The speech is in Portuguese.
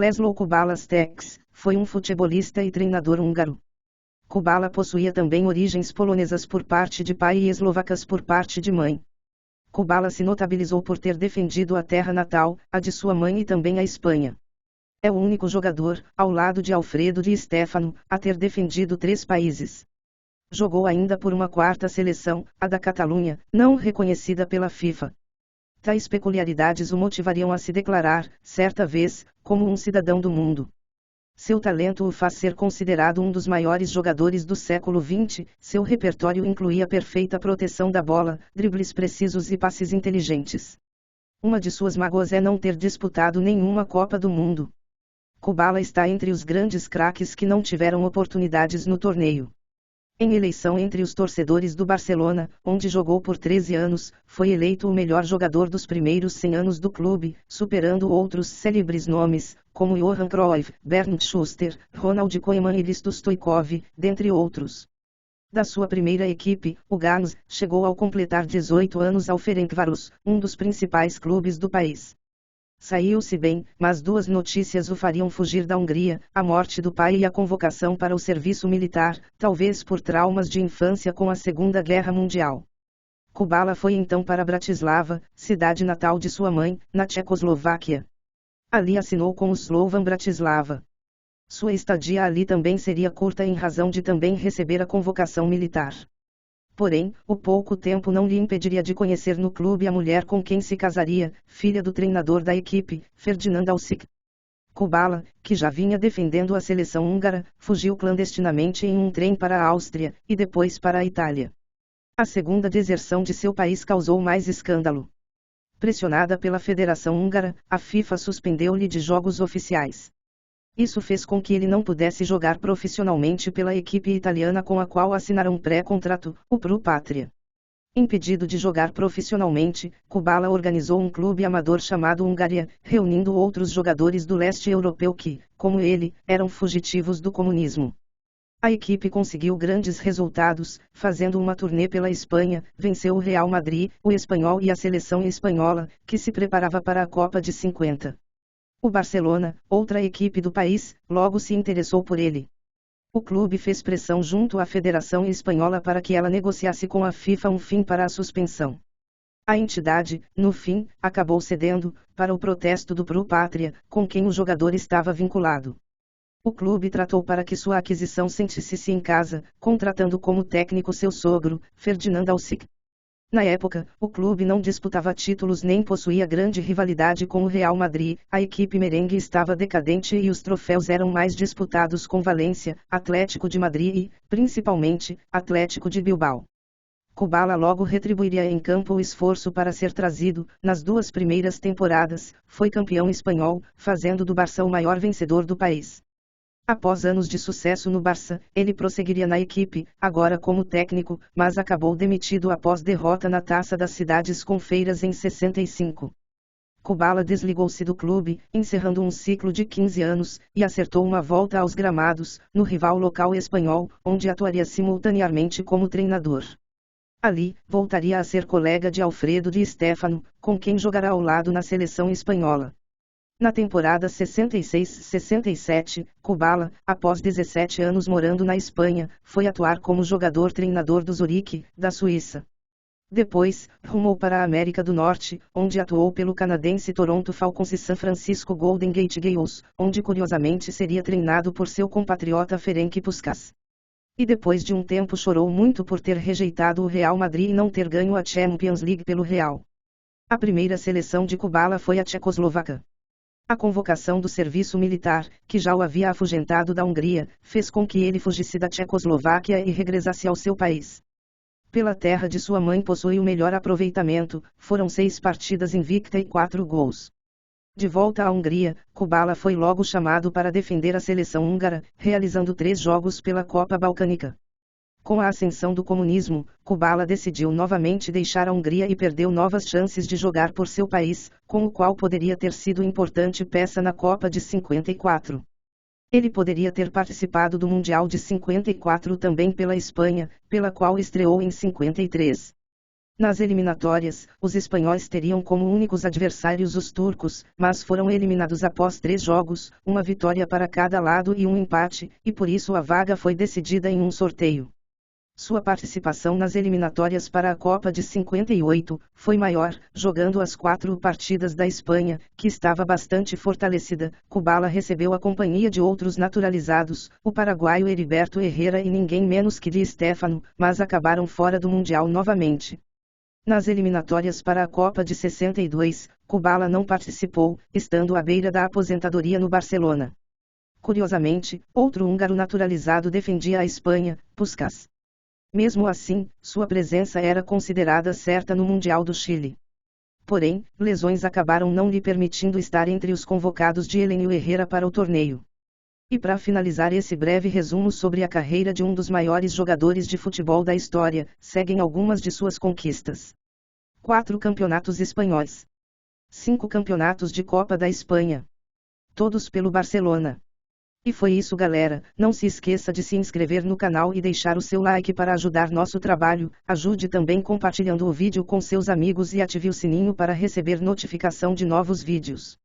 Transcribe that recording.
Laszlo Kubala Stex foi um futebolista e treinador húngaro. Kubala possuía também origens polonesas por parte de pai e eslovacas por parte de mãe. Kubala se notabilizou por ter defendido a terra natal, a de sua mãe e também a Espanha. É o único jogador, ao lado de Alfredo Di Stéfano, a ter defendido 3 países. Jogou ainda por uma 4ª seleção, a da Catalunha, não reconhecida pela FIFA. Tais peculiaridades o motivariam a se declarar, certa vez, como um cidadão do mundo. Seu talento o faz ser considerado um dos maiores jogadores do século XX, seu repertório incluía perfeita proteção da bola, dribles precisos e passes inteligentes. Uma de suas mágoas é não ter disputado nenhuma Copa do Mundo. Kubala está entre os grandes craques que não tiveram oportunidades no torneio. Em eleição entre os torcedores do Barcelona, onde jogou por 13 anos, foi eleito o melhor jogador dos primeiros 100 anos do clube, superando outros célebres nomes, como Johan Cruyff, Bernd Schuster, Ronald Koeman e Risto Stoichkov, dentre outros. Da sua primeira equipe, o Gans, chegou ao completar 18 anos ao Ferencváros, um dos principais clubes do país. Saiu-se bem, mas 2 notícias o fariam fugir da Hungria, a morte do pai e a convocação para o serviço militar, talvez por traumas de infância com a Segunda Guerra Mundial. Kubala foi então para Bratislava, cidade natal de sua mãe, na Tchecoslováquia. Ali assinou com o Slovan Bratislava. Sua estadia ali também seria curta em razão de também receber a convocação militar. Porém, o pouco tempo não lhe impediria de conhecer no clube a mulher com quem se casaria, filha do treinador da equipe, Ferdinand Alsic. Kubala, que já vinha defendendo a seleção húngara, fugiu clandestinamente em um trem para a Áustria, e depois para a Itália. A segunda deserção de seu país causou mais escândalo. Pressionada pela Federação Húngara, a FIFA suspendeu-lhe de jogos oficiais. Isso fez com que ele não pudesse jogar profissionalmente pela equipe italiana com a qual assinara um pré-contrato, o Pro Patria. Impedido de jogar profissionalmente, Kubala organizou um clube amador chamado Hungária, reunindo outros jogadores do leste europeu que, como ele, eram fugitivos do comunismo. A equipe conseguiu grandes resultados, fazendo uma turnê pela Espanha, venceu o Real Madrid, o Espanhol e a seleção espanhola, que se preparava para a Copa de 50. O Barcelona, outra equipe do país, logo se interessou por ele. O clube fez pressão junto à Federação Espanhola para que ela negociasse com a FIFA um fim para a suspensão. A entidade, no fim, acabou cedendo, para o protesto do Pro Patria, com quem o jogador estava vinculado. O clube tratou para que sua aquisição sentisse-se em casa, contratando como técnico seu sogro, Ferdinand Alsic. Na época, o clube não disputava títulos nem possuía grande rivalidade com o Real Madrid, a equipe merengue estava decadente e os troféus eram mais disputados com Valência, Atlético de Madrid e, principalmente, Atlético de Bilbao. Kubala logo retribuiria em campo o esforço para ser trazido, nas 2 primeiras temporadas, foi campeão espanhol, fazendo do Barça o maior vencedor do país. Após anos de sucesso no Barça, ele prosseguiria na equipe, agora como técnico, mas acabou demitido após derrota na Taça das Cidades com Feiras em 65. Kubala desligou-se do clube, encerrando um ciclo de 15 anos, e acertou uma volta aos gramados, no rival local espanhol, onde atuaria simultaneamente como treinador. Ali, voltaria a ser colega de Alfredo Di Stéfano, com quem jogará ao lado na seleção espanhola. Na temporada 66-67, Kubala, após 17 anos morando na Espanha, foi atuar como jogador-treinador do Zurique, da Suíça. Depois, rumou para a América do Norte, onde atuou pelo canadense Toronto Falcons e San Francisco Golden Gate Eagles, onde curiosamente seria treinado por seu compatriota Ferenc Puskás. E depois de um tempo chorou muito por ter rejeitado o Real Madrid e não ter ganho a Champions League pelo Real. A primeira seleção de Kubala foi a tchecoslovaca. A convocação do serviço militar, que já o havia afugentado da Hungria, fez com que ele fugisse da Tchecoslováquia e regressasse ao seu país. Pela terra de sua mãe possui o melhor aproveitamento, foram 6 partidas invicta e 4 gols. De volta à Hungria, Kubala foi logo chamado para defender a seleção húngara, realizando 3 jogos pela Copa Balcânica. Com a ascensão do comunismo, Kubala decidiu novamente deixar a Hungria e perdeu novas chances de jogar por seu país, com o qual poderia ter sido importante peça na Copa de 54. Ele poderia ter participado do Mundial de 54 também pela Espanha, pela qual estreou em 53. Nas eliminatórias, os espanhóis teriam como únicos adversários os turcos, mas foram eliminados após 3 jogos, uma vitória para cada lado e um empate, e por isso a vaga foi decidida em um sorteio. Sua participação nas eliminatórias para a Copa de 58 foi maior, jogando as 4 partidas da Espanha, que estava bastante fortalecida. Kubala recebeu a companhia de outros naturalizados, o paraguaio Heriberto Herrera e ninguém menos que Di Stéfano, mas acabaram fora do Mundial novamente. Nas eliminatórias para a Copa de 62, Kubala não participou, estando à beira da aposentadoria no Barcelona. Curiosamente, outro húngaro naturalizado defendia a Espanha, Puskás. Mesmo assim, sua presença era considerada certa no Mundial do Chile. Porém, lesões acabaram não lhe permitindo estar entre os convocados de Helenio Herrera para o torneio. E para finalizar esse breve resumo sobre a carreira de um dos maiores jogadores de futebol da história, seguem algumas de suas conquistas. 4 campeonatos espanhóis. 5 campeonatos de Copa da Espanha. Todos pelo Barcelona. E foi isso, galera. Não se esqueça de se inscrever no canal e deixar o seu like para ajudar nosso trabalho. Ajude também compartilhando o vídeo com seus amigos e ative o sininho para receber notificação de novos vídeos.